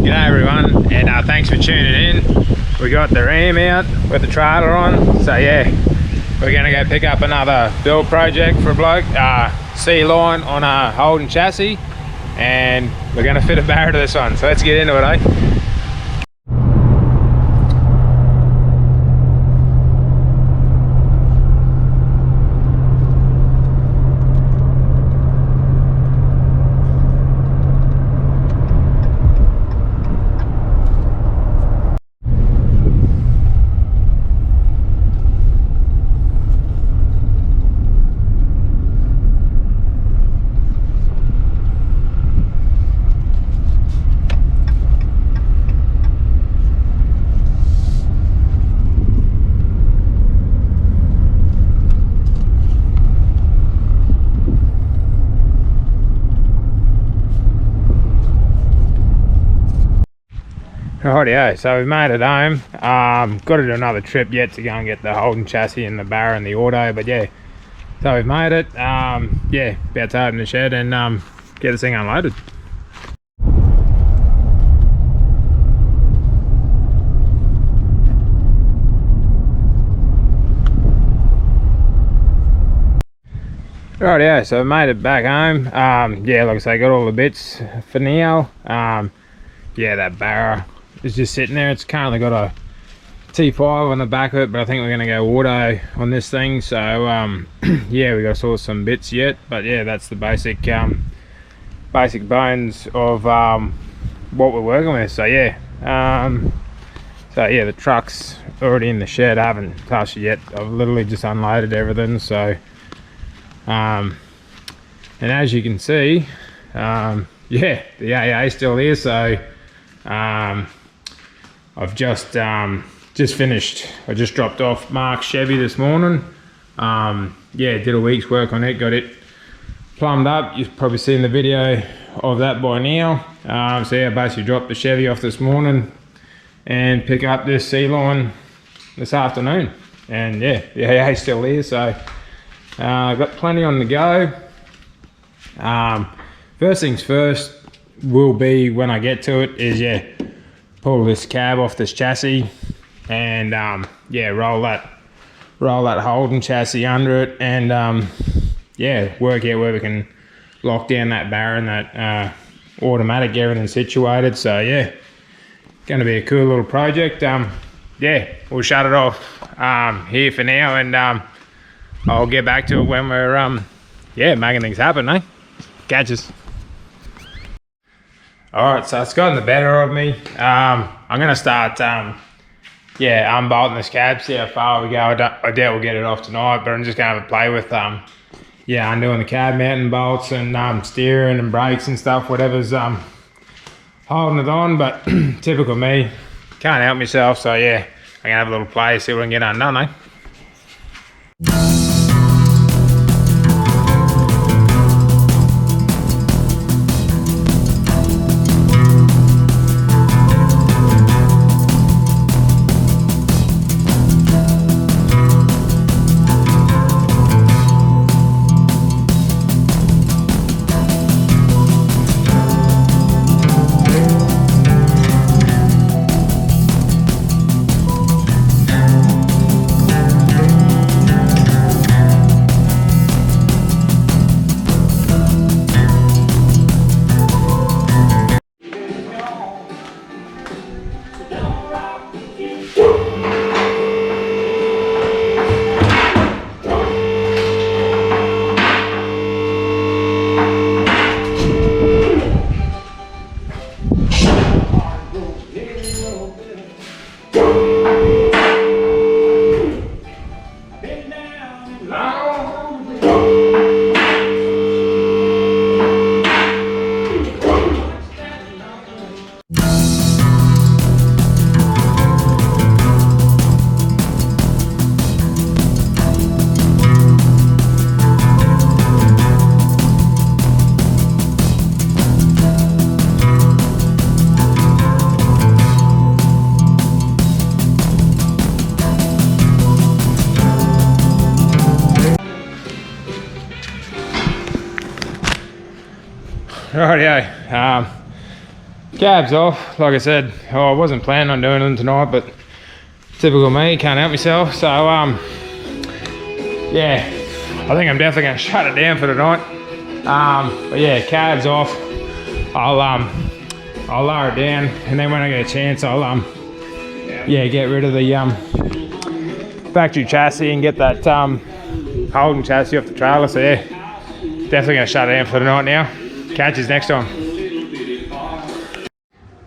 G'day everyone, and thanks for tuning in. We got the ram out with the trailer on, so yeah, we're gonna go pick up another build project for a bloke, C-line on a Holden chassis, and we're gonna fit a barra to this one, so let's get into it, eh? Rightio, so we've made it home. Got to do another trip yet to go and get the Holden chassis and the barra and the auto, but yeah, so we've made it. Yeah, about to open the shed and get this thing unloaded. Rightio, so we made it back home. Yeah, like I say, got all the bits for now. Yeah, that barra is just sitting there. It's currently got a T5 on the back of it, but I think we're going to go auto on this thing, so yeah, we got to sort some bits yet, but yeah, that's the basic bones of what we're working with. So yeah, the truck's already in the shed. I haven't touched it yet. I've literally just unloaded everything, so and as you can see, yeah, the AA is still here. So I've just finished. I just dropped off Mark's Chevy this morning. Yeah, did a week's work on it, got it plumbed up. You've probably seen the video of that by now. So yeah, basically dropped the Chevy off this morning and pick up this C-line this afternoon. And yeah, the AA's still here, so I've got plenty on the go. First things first will be, when I get to it, is yeah, pull this cab off this chassis and yeah, roll that Holden chassis under it, and yeah, work out where we can lock down that barra and that automatic, everything situated. So yeah, gonna be a cool little project. Yeah, we'll shut it off here for now, and I'll get back to it when we're yeah, making things happen, eh? Catch us. Alright, so it's gotten the better of me. I'm gonna start yeah, unbolting this cab, see how far we go. I doubt we'll get it off tonight, but I'm just gonna have a play with yeah, undoing the cab mounting bolts and steering and brakes and stuff, whatever's holding it on. But typical me, can't help myself, so yeah, I'm gonna have a little play, see what we can get undone, eh? Rightio, Cab's off, like I said. I wasn't planning on doing them tonight, but typical me, can't help myself. So yeah, I think I'm definitely gonna shut it down for tonight. But yeah, cab's off. I'll lower it down, and then when I get a chance, I'll yeah, get rid of the factory chassis and get that Holden chassis off the trailer. So yeah, definitely gonna shut it down for the night now. Catch us next time.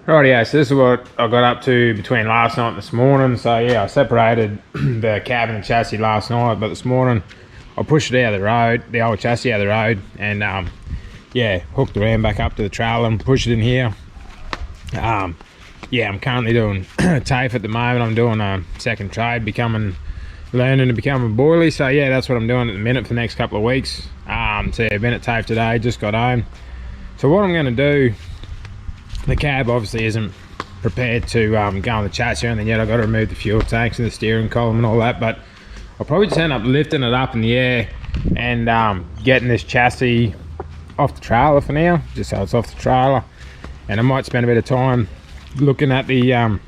Rightio, so this is what I got up to between last night and this morning. So yeah, I separated the cab and the chassis last night, but this morning I pushed it out of the road, the old chassis out of the road, and yeah, hooked the ram back up to the trailer and pushed it in here. Yeah, I'm currently doing TAFE at the moment. I'm doing a second trade, learning to become a boilie. So yeah, that's what I'm doing at the minute for the next couple of weeks. So yeah, been at TAFE today, just got home. So what I'm going to do, the cab obviously isn't prepared to go on the chassis, and then yet I've got to remove the fuel tanks and the steering column and all that, but I'll probably just end up lifting it up in the air and getting this chassis off the trailer for now, just so it's off the trailer. And I might spend a bit of time looking at the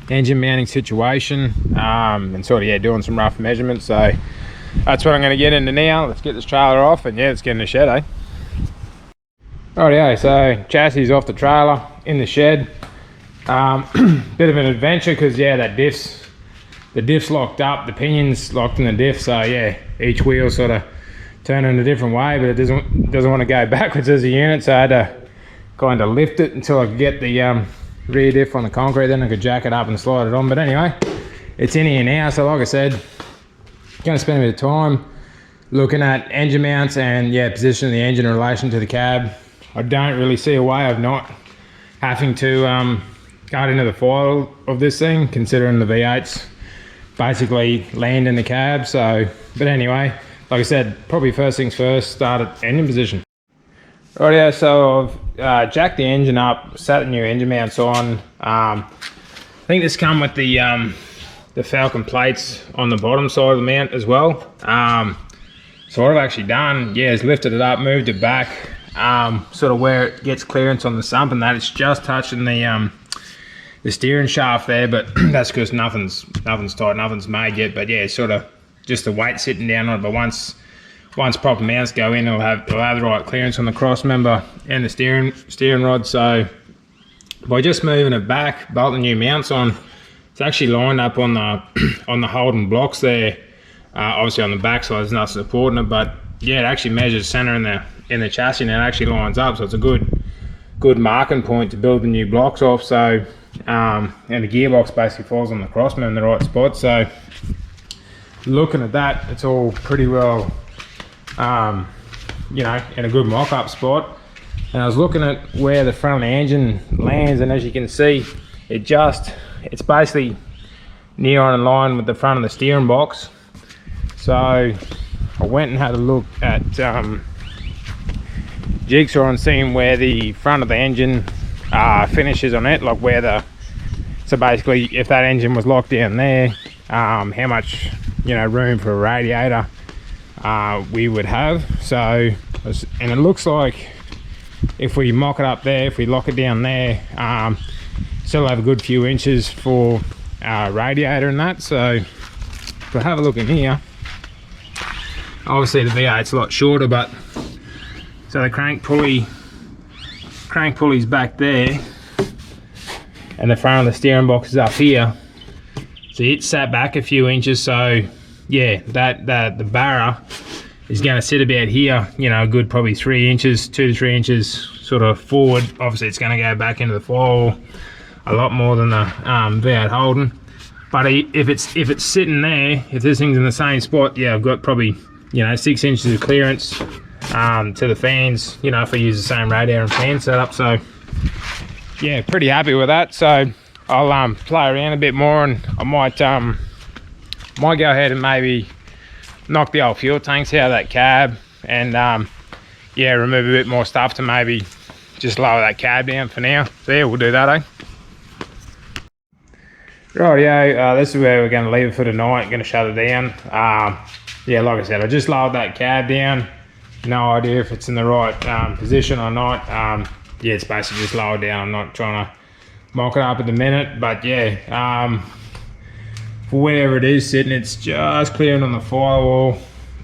engine mounting situation and sort of, yeah, doing some rough measurements. So that's what I'm going to get into now. Let's get this trailer off, and yeah, let's get in the shed, eh? Rightio, so chassis off the trailer, in the shed. Bit of an adventure because yeah, the diff's locked up, the pinion's locked in the diff, so yeah, each wheel sort of turning a different way, but it doesn't want to go backwards as a unit, so I had to kind of lift it until I could get the rear diff on the concrete, then I could jack it up and slide it on. But anyway, it's in here now, so like I said, going to spend a bit of time looking at engine mounts and yeah, positioning the engine in relation to the cab. I don't really see a way of not having to cut into the foil of this thing, considering the V8's basically land in the cab. So, but anyway, like I said, probably first things first, start at engine position. Rightio, so I've jacked the engine up, sat the new engine mounts on. I think this come with the Falcon plates on the bottom side of the mount as well. So what I've actually done, yeah, is lifted it up, moved it back, sort of where it gets clearance on the sump, and that it's just touching the steering shaft there, but that's because nothing's tight, nothing's made yet. But yeah, it's sort of just the weight sitting down on it. But once proper mounts go in, it'll have the right clearance on the cross member and the steering rod. So by just moving it back, bolting new mounts on, it's actually lined up on the Holden blocks there. Obviously on the back side, there's nothing supporting it, but yeah, it actually measures center in the chassis, and it actually lines up, so it's a good marking point to build the new blocks off. So and the gearbox basically falls on the crossmember in the right spot. So looking at that, it's all pretty well you know, in a good mock-up spot. And I was looking at where the front of the engine lands, and as you can see, it's basically near on in line with the front of the steering box. So I went and had a look at Jigsaw and seeing where the front of the engine finishes on it, like so basically if that engine was locked down there, how much, you know, room for a radiator we would have. So, and it looks like if we mock it up there, if we lock it down there, still have a good few inches for radiator and that. So if I have a look in here, obviously the V8's a lot shorter, but so the crank pulley's back there, and the front of the steering box is up here, so it's sat back a few inches. So yeah, the Barra is going to sit about here, you know, a good probably 3 inches, 2 to 3 inches sort of forward. Obviously it's going to go back into the Firewall a lot more than the V8 Holden. But if it's sitting there, if this thing's in the same spot, yeah, I've got probably, you know, 6 inches of clearance to the fans, you know, if I use the same radiator and fan setup. So yeah, pretty happy with that. So I'll play around a bit more, and I might go ahead and maybe knock the old fuel tanks out of that cab, and yeah, remove a bit more stuff to maybe just lower that cab down for now. So yeah, we'll do that, eh? Rightio, this is where we're going to leave it for tonight. Going to shut it down. Yeah, like I said, I just lowered that cab down. No idea if it's in the right position or not. yeah, it's basically just lowered down. I'm not trying to mock it up at the minute, but yeah, for wherever it is sitting, it's just clearing on the firewall,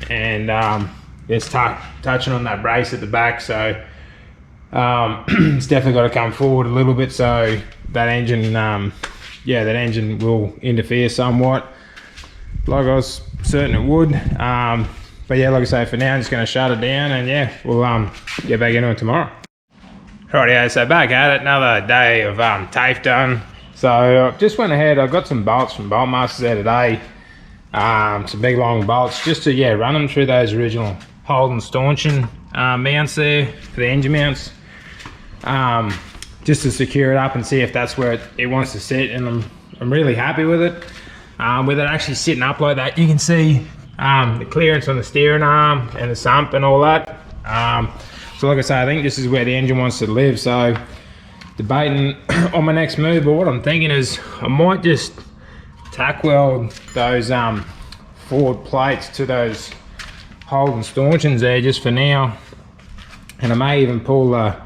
and it's touching on that brace at the back, so it's definitely got to come forward a little bit, so that engine, yeah, that engine will interfere somewhat, like I was certain it would. But yeah, like I say, for now I'm just going to shut it down, and yeah, we'll get back into it tomorrow. Rightio, so back at it, another day of TAFE done. So I just went ahead, I got some bolts from Bolt Masters there today, some big long bolts, just to, yeah, run them through those original Holden stanchion mounts there for the engine mounts, just to secure it up and see if that's where it wants to sit. And I'm really happy with it. With it actually sitting up like that, you can see the clearance on the steering arm and the sump and all that. So like I say, I think this is where the engine wants to live. So debating on my next move, but what I'm thinking is I might just tack weld those forward plates to those Holden stanchions there just for now, and I may even pull the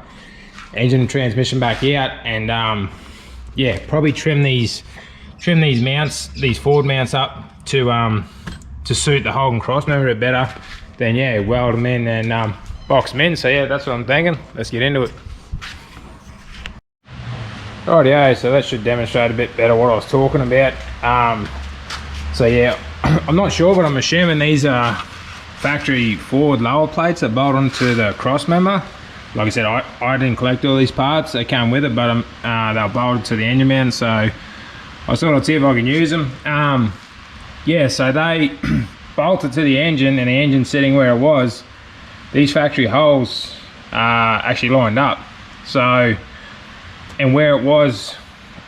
engine and transmission back out, and yeah, probably trim these mounts, these forward mounts up to suit the Holden cross member a bit better. Then yeah, weld them in and box them in. So yeah, that's what I'm thinking. Let's get into it. Rightio, so that should demonstrate a bit better what I was talking about. So yeah, I'm not sure, but I'm assuming these are factory forward lower plates that bolt onto the cross member. Like I said, I didn't collect all these parts, they came with it, but they're bolted to the engine mount, so I thought I'd see if I can use them. Yeah, so they bolted to the engine, and the engine sitting where it was, these factory holes actually lined up. So, and where it was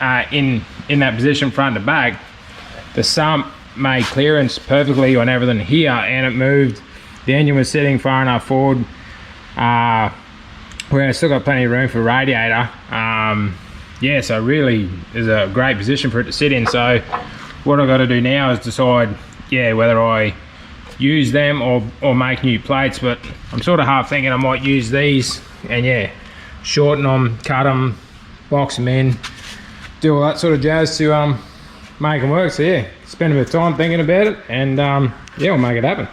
in that position front to back, the sump made clearance perfectly on everything here, and it moved. The engine was sitting far enough forward where I still got plenty of room for radiator. Yeah, so really is a great position for it to sit in. So what I've got to do now is decide, yeah, whether I use them or make new plates. But I'm sort of half thinking I might use these and yeah, shorten them, cut them, box them in, do all that sort of jazz to make them work. So yeah, spend a bit of time thinking about it, and yeah, we'll make it happen.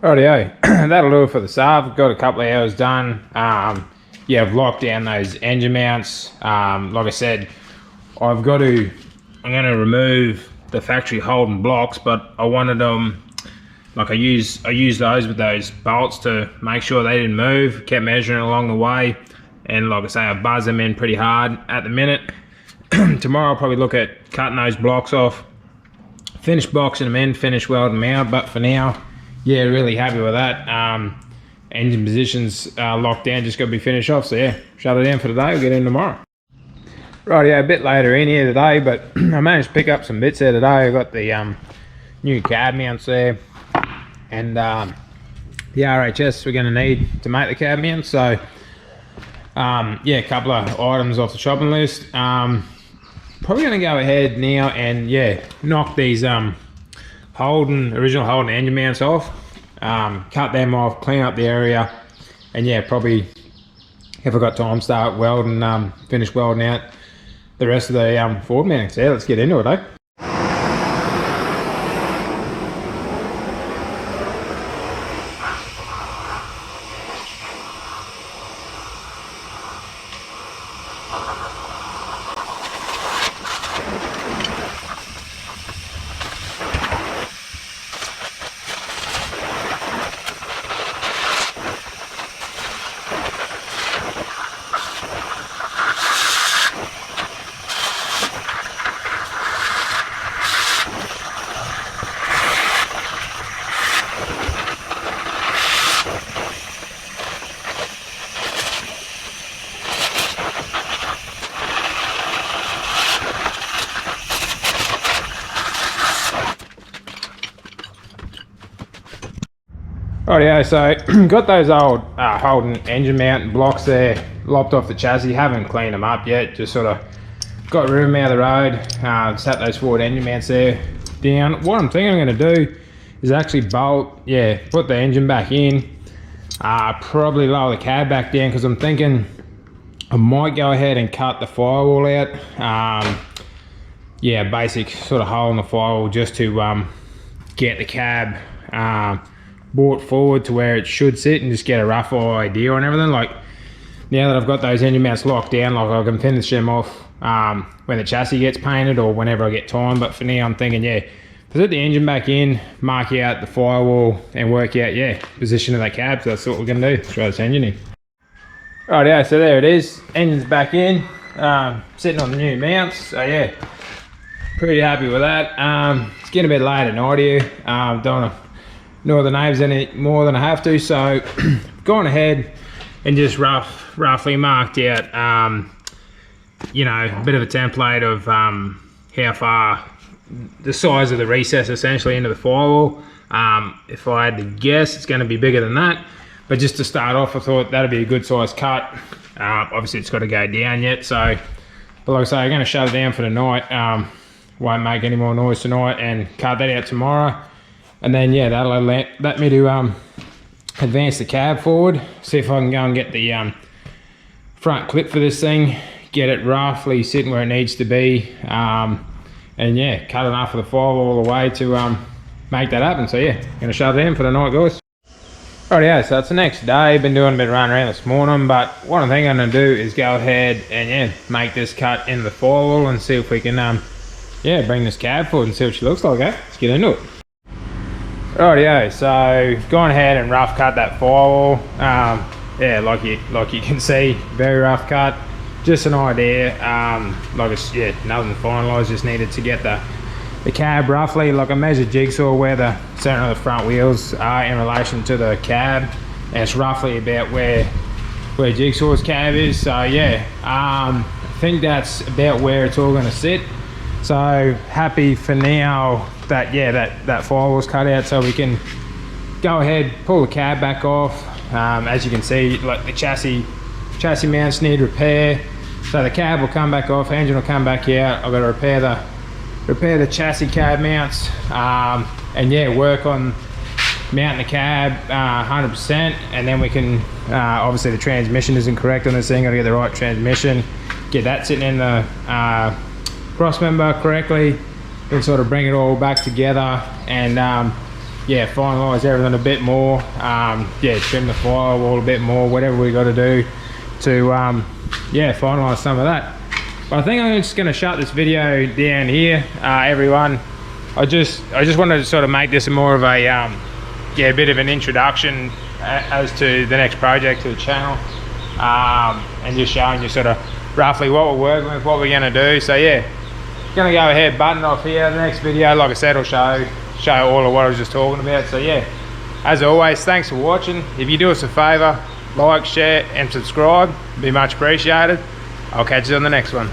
Rightio, that'll do it for the Saab. Got a couple of hours done. Yeah, I've locked down those engine mounts. Like I said, I'm going to remove the factory Holden blocks, but I wanted them, like I used those with those bolts to make sure they didn't move. Kept measuring along the way. and like I say, I buzz them in pretty hard at the minute. Tomorrow I'll probably look at cutting those blocks off, finish boxing them in, finish welding them out, but for now, yeah, really happy with that. Engine positions locked down, just got to be finished off, so yeah, shut it down for today, we'll get in tomorrow. Right, yeah, a bit later in here today, but I managed to pick up some bits there today. I got the new cab mounts there, and the RHS we're going to need to make the cab mount, so yeah, a couple of items off the shopping list. Probably going to go ahead now and yeah, knock these original Holden engine mounts off, cut them off, clean up the area, and yeah, probably if I got time, start welding, finish welding out the rest of the forward mountings. Yeah, let's get into it, eh? Rightio, so got those old Holden engine mount blocks there lopped off the chassis. Haven't cleaned them up yet, just sort of got rid of them out of the road. Sat those forward engine mounts there down. What I'm thinking I'm going to do is actually bolt, yeah, put the engine back in, probably lower the cab back down, because I'm thinking I might go ahead and cut the firewall out. Yeah, basic sort of hole in the firewall just to get the cab brought forward to where it should sit and just get a rough idea on everything. Like now that I've got those engine mounts locked down, like I can finish them off when the chassis gets painted or whenever I get time. But for now I'm thinking, yeah, put the engine back in, mark out the firewall and work out, yeah, position of that cab. So that's what we're gonna do, throw this engine in. Right, yeah, so there it is, engine's back in, sitting on the new mounts. So yeah, pretty happy with that. It's getting a bit late at night here. Don't want to know the names any more than I have to, so gone ahead and just roughly marked out you know, a bit of a template of how far the size of the recess essentially into the firewall. If I had to guess, it's going to be bigger than that, but just to start off I thought that'd be a good size cut. Obviously it's got to go down yet, so but like I say, I'm going to shut it down for the night. Won't make any more noise tonight and cut that out tomorrow. And then yeah, that'll let me to advance the cab forward, see if I can go and get the front clip for this thing, get it roughly sitting where it needs to be, and yeah, cut enough of the firewall away to make that happen. So yeah, gonna shut it in for the night, guys. Rightio, so it's the next day. Been doing a bit of running around this morning, but what I'm thinking I'm gonna do is go ahead and yeah, make this cut into the firewall and see if we can yeah, bring this cab forward and see what she looks like. Okay, let's get into it. Rightio, so gone ahead and rough cut that firewall. Yeah, like you can see, very rough cut. Just an idea. Like it's, yeah, nothing finalised. Just needed to get the cab roughly. Like I measured jigsaw where the centre of the front wheels are in relation to the cab, and it's roughly about where jigsaw's cab is. So yeah, I think that's about where it's all going to sit. So happy for now that yeah, that firewall's cut out, so we can go ahead, pull the cab back off. As you can see, like the chassis mounts need repair, so the cab will come back off, engine will come back out. I've got to repair the chassis cab mounts, and yeah, work on mounting the cab 100%, and then we can obviously the transmission isn't correct on this thing. Got to get the right transmission, get that sitting in the cross member correctly, and sort of bring it all back together and yeah, finalise everything a bit more. Yeah, trim the firewall a bit more, whatever we got to do to yeah, finalise some of that. But I think I'm just going to shut this video down here, everyone. I just wanted to sort of make this more of a yeah, a bit of an introduction as to the next project to the channel. and just showing you sort of roughly what we're working with, what we're going to do. So yeah, gonna go ahead, button off here. The next video, like I said, will show all of what I was just talking about. So yeah, as always, thanks for watching. If you do us a favor, like, share and subscribe, it'd be much appreciated. I'll catch you on the next one.